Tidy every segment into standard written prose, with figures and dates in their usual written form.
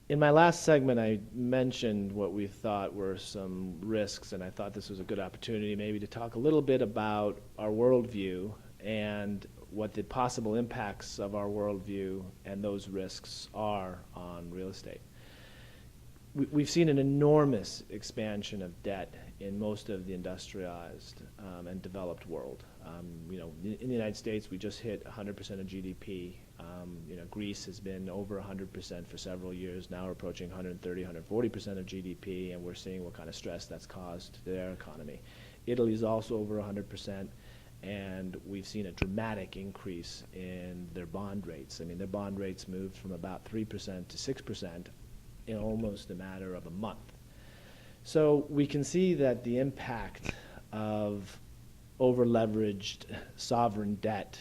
In my last segment, I mentioned what we thought were some risks, and I thought this was a good opportunity maybe to talk a little bit about our worldview and what the possible impacts of our worldview and those risks are on real estate. We've seen an enormous expansion of debt in most of the industrialized and developed world. In the United States, we just hit 100% of GDP. Greece has been over 100% for several years. Now we're approaching 130, 140% of GDP, and we're seeing what kind of stress that's caused to their economy. Italy's also over 100%, and we've seen a dramatic increase in their bond rates. I mean, their bond rates moved from about 3% to 6% in almost a matter of a month. So we can see that the impact of over-leveraged sovereign debt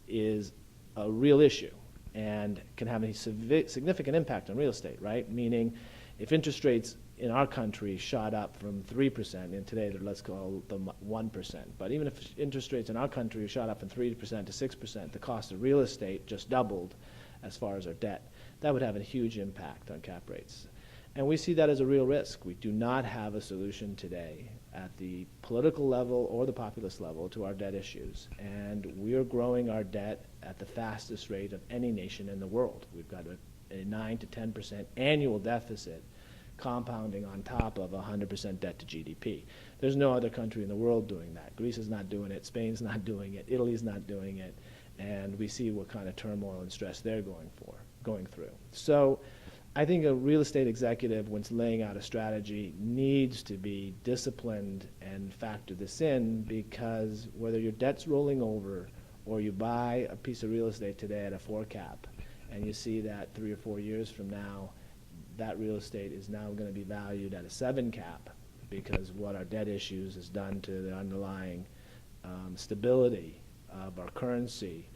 is a real issue and can have a significant impact on real estate, right? Meaning if interest rates in our country shot up from 3%, and today let's call them 1%, but even if interest rates in our country shot up from 3% to 6%, the cost of real estate just doubled as far as our debt. That would have a huge impact on cap rates. And we see that as a real risk. We do not have a solution today at the political level or the populist level to our debt issues. And we are growing our debt at the fastest rate of any nation in the world. We've got a 9 to 10% annual deficit compounding on top of 100% debt to GDP. There's no other country in the world doing that. Greece is not doing it. Spain's not doing it. Italy's not doing it. And we see what kind of turmoil and stress they're going through. So I think a real estate executive, when laying out a strategy, needs to be disciplined and factor this in, because whether your debt's rolling over or you buy a piece of real estate today at a 4 cap and you see that 3 or 4 years from now that real estate is now going to be valued at a 7 cap because what our debt issues has done to the underlying stability of our currency,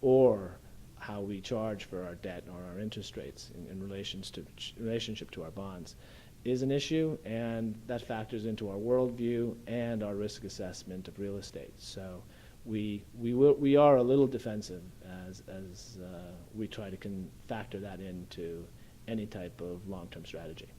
or how we charge for our debt or our interest rates in relationship to our bonds, is an issue, and that factors into our worldview and our risk assessment of real estate. So we are a little defensive as we try to factor that into any type of long-term strategy.